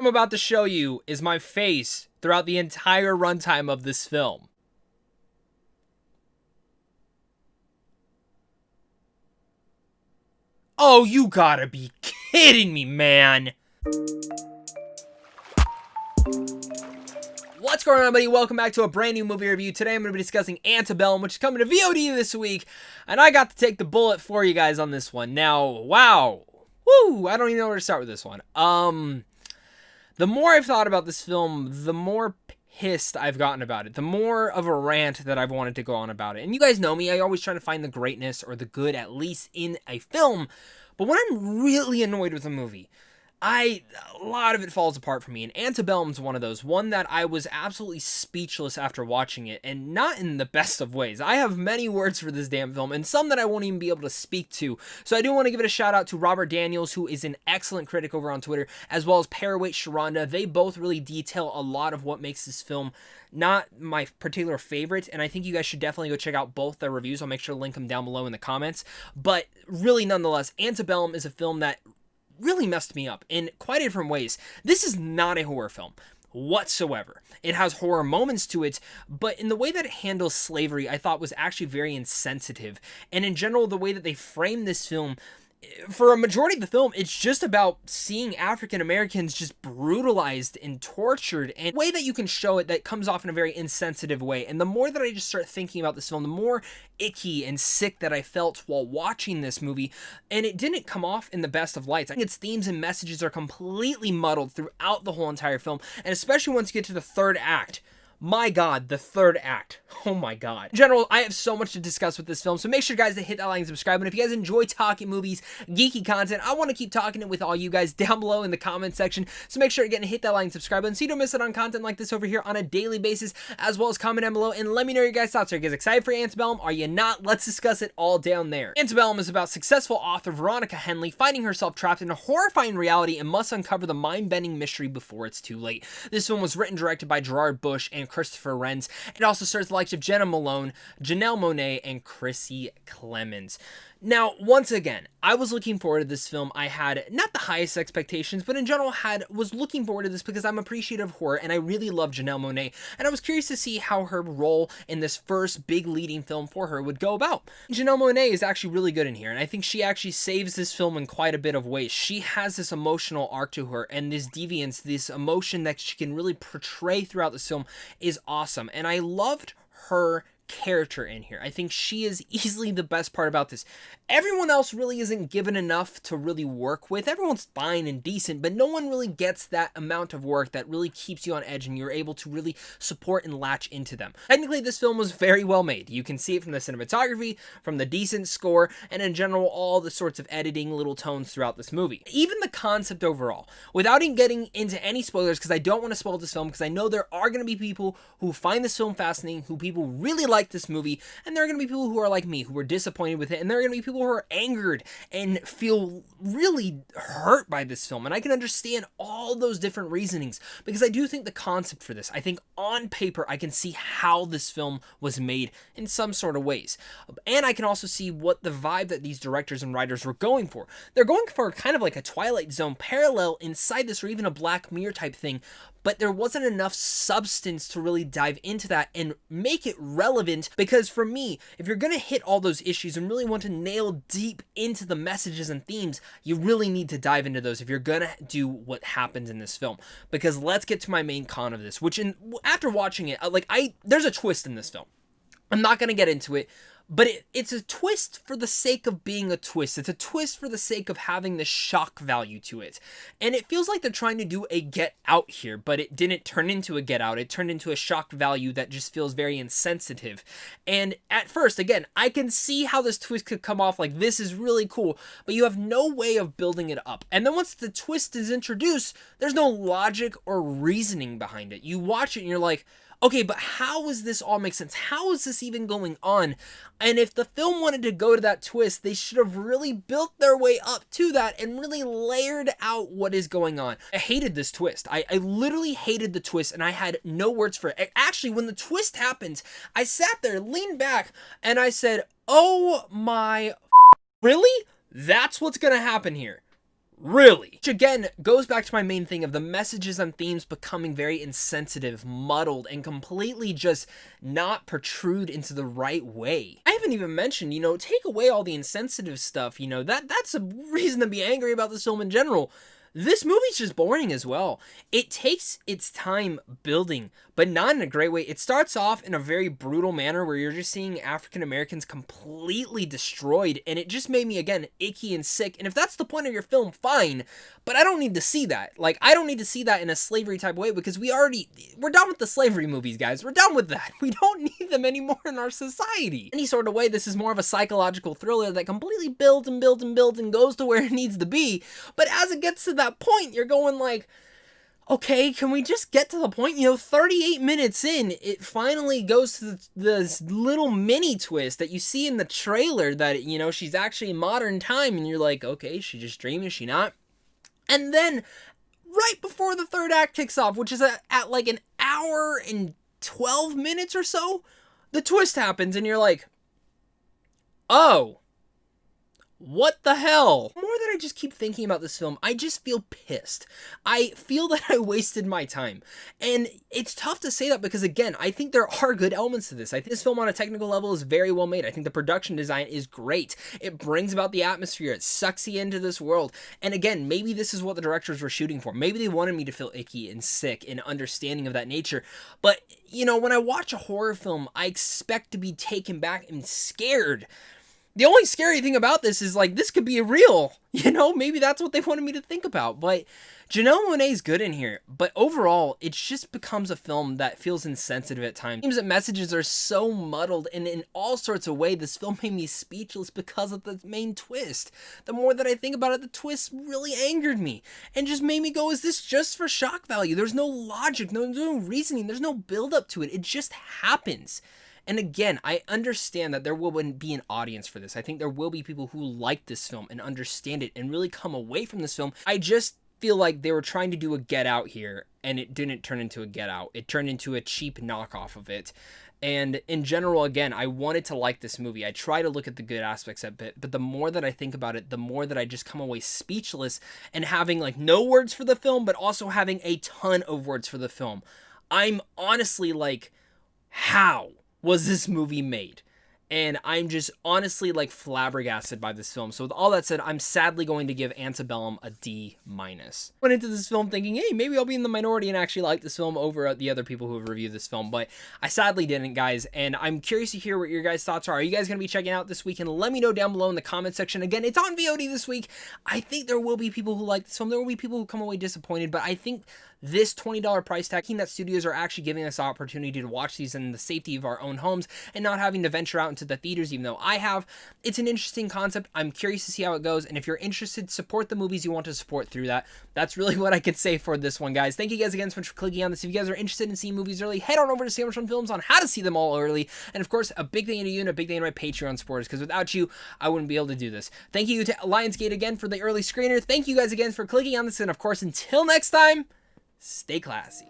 I'm about to show you is my face throughout the entire runtime of this film. Oh, you gotta be kidding me, man. What's going on, everybody? Welcome back to a brand new movie review. Today I'm going to be discussing Antebellum, which is coming to VOD this week, and I got to take the bullet for you guys on this one. Now, wow. Woo! I don't even know where to start with this one. The more I've thought about this film, the more pissed I've gotten about it. The more of a rant that I've wanted to go on about it. And you guys know me, I always try to find the greatness or the good, at least in a film. But when I'm really annoyed with a movie, a lot of it falls apart for me, and Antebellum's one of those. One that I was absolutely speechless after watching it, and not in the best of ways. I have many words for this damn film, and some that I won't even be able to speak to. So I do want to give it a shout out to Robert Daniels, who is an excellent critic over on Twitter, as well as Parawait Sharonda. They both really detail a lot of what makes this film not my particular favorite, and I think you guys should definitely go check out both their reviews. I'll make sure to link them down below in the comments. But really, nonetheless, Antebellum is a film that really messed me up in quite different ways. This is not a horror film whatsoever. It has horror moments to it, but in the way that it handles slavery, I thought was actually very insensitive. And in general, the way that they frame this film, for a majority of the film, it's just about seeing African Americans just brutalized and tortured, and the way that you can show it that comes off in a very insensitive way. And the more that I just start thinking about this film, the more icky and sick that I felt while watching this movie, and it didn't come off in the best of lights. I think its themes and messages are completely muddled throughout the whole entire film, and especially once you get to the third act. My God, the third act. Oh my God. In general, I have so much to discuss with this film, so make sure, guys, to hit that like and subscribe. And if you guys enjoy talking movies, geeky content, I want to keep talking it with all you guys down below in the comment section. So make sure to hit that like and subscribe button so you don't miss out on content like this over here on a daily basis, as well as comment down below and let me know your guys' thoughts. Are you guys excited for Antebellum? Are you not? Let's discuss it all down there. Antebellum is about successful author Veronica Henley finding herself trapped in a horrifying reality and must uncover the mind-bending mystery before it's too late. This film was written and directed by Gerard Bush and Christopher Renz. It also stars the likes of Jenna Malone, Janelle Monáe, and Chrissy Clemens. Now, once again, I was looking forward to this film. I had not the highest expectations, but in general was looking forward to this because I'm appreciative of horror, and I really love Janelle Monáe, and I was curious to see how her role in this first big leading film for her would go about. Janelle Monáe is actually really good in here, and I think she actually saves this film in quite a bit of ways. She has this emotional arc to her, and this deviance, this emotion that she can really portray throughout this film is awesome, and I loved her character in here. I think she is easily the best part about this. Everyone else really isn't given enough to really work with. Everyone's fine and decent, but no one really gets that amount of work that really keeps you on edge and you're able to really support and latch into them. Technically, this film was very well made. You can see it from the cinematography, from the decent score, and in general, all the sorts of editing little tones throughout this movie. Even the concept overall, without even getting into any spoilers, because I don't want to spoil this film, because I know there are going to be people who find this film fascinating, who people really like this movie, and there are going to be people who are like me, who were disappointed with it, and there are going to be people who are angered and feel really hurt by this film, and I can understand all those different reasonings, because I do think the concept for this, I think on paper, I can see how this film was made in some sort of ways, and I can also see what the vibe that these directors and writers were going for. They're going for kind of like a Twilight Zone parallel inside this, or even a Black Mirror type thing, but there wasn't enough substance to really dive into that and make it relevant, because for me, if you're going to hit all those issues and really want to nail deep into the messages and themes, you really need to dive into those if you're going to do what happens in this film. Because let's get to my main con of this, which after watching it, there's a twist in this film. I'm not going to get into it, but it's a twist for the sake of being a twist. It's a twist for the sake of having the shock value to it. And it feels like they're trying to do a Get Out here, but it didn't turn into a Get Out. It turned into a shock value that just feels very insensitive. And at first, again, I can see how this twist could come off like this is really cool, but you have no way of building it up. And then once the twist is introduced, there's no logic or reasoning behind it. You watch it and you're like, okay, but how does this all make sense? How is this even going on? And if the film wanted to go to that twist, they should have really built their way up to that and really layered out what is going on. I hated this twist. I literally hated the twist, and I had no words for it. Actually, when the twist happened, I sat there, leaned back, and I said, oh my, really? That's what's gonna happen here. Really? Which again goes back to my main thing of the messages and themes becoming very insensitive, muddled, and completely just not protrude into the right way. I haven't even mentioned, take away all the insensitive stuff, that's a reason to be angry about this film in general. This movie's just boring as well. It takes its time building, but not in a great way. It starts off in a very brutal manner where you're just seeing African Americans completely destroyed, and it just made me, again, icky and sick. And if that's the point of your film, fine, but I don't need to see that. Like, I don't need to see that in a slavery type way, because we're done with the slavery movies, guys. We're done with that. We don't need them anymore in our society. Any sort of way, this is more of a psychological thriller that completely builds and builds and builds and goes to where it needs to be. But as it gets to that point, you're going like, okay, can we just get to the point? 38 minutes in, it finally goes to this little mini twist that you see in the trailer that, she's actually in modern time, and you're like, okay, is she just dreaming? Is she not? And then, right before the third act kicks off, which is at like an hour and 12 minutes or so, the twist happens, and you're like, oh, what the hell? The more that I just keep thinking about this film, I just feel pissed. I feel that I wasted my time. And it's tough to say that because, again, I think there are good elements to this. I think this film on a technical level is very well made. I think the production design is great. It brings about the atmosphere. It sucks you into this world. And again, maybe this is what the directors were shooting for. Maybe they wanted me to feel icky and sick and understanding of that nature. But, when I watch a horror film, I expect to be taken back and scared. The only scary thing about this is, like, this could be real, maybe that's what they wanted me to think about, but Janelle Monáe's good in here, but overall, it just becomes a film that feels insensitive at times. It seems that messages are so muddled, and in all sorts of ways, this film made me speechless because of the main twist. The more that I think about it, the twist really angered me, and just made me go, is this just for shock value? There's no logic, no reasoning, there's no build up to it, it just happens. And again, I understand that there will be an audience for this. I think there will be people who like this film and understand it and really come away from this film. I just feel like they were trying to do a Get Out here, and it didn't turn into a Get Out. It turned into a cheap knockoff of it. And in general, again, I wanted to like this movie. I try to look at the good aspects of it, but the more that I think about it, the more that I just come away speechless and having like no words for the film, but also having a ton of words for the film. I'm honestly like, how was this movie made? And I'm just honestly like flabbergasted by this film. So with all that said, I'm sadly going to give Antebellum a D-. Went into this film thinking, hey, maybe I'll be in the minority and actually like this film over the other people who have reviewed this film, but I sadly didn't, guys. And I'm curious to hear what your guys' thoughts are. Are you guys going to be checking out this weekend? Let me know down below in the comment section. Again, it's on VOD this week. I think there will be people who like this film. There will be people who come away disappointed, but I think this $20 price tag, that studios are actually giving us the opportunity to watch these in the safety of our own homes and not having to venture out into the theaters, even though I have. It's an interesting concept. I'm curious to see how it goes, and if you're interested, support the movies you want to support through that. That's really what I could say for this one, guys. Thank you guys again so much for clicking on this. If you guys are interested in seeing movies early, head on over to Sandwich on Films on how to see them all early. And of course, a big thing to you and a big thing to my Patreon supporters, because without you, I wouldn't be able to do this. Thank you to Lionsgate again for the early screener. Thank you guys again for clicking on this, and of course, until next time, stay classy.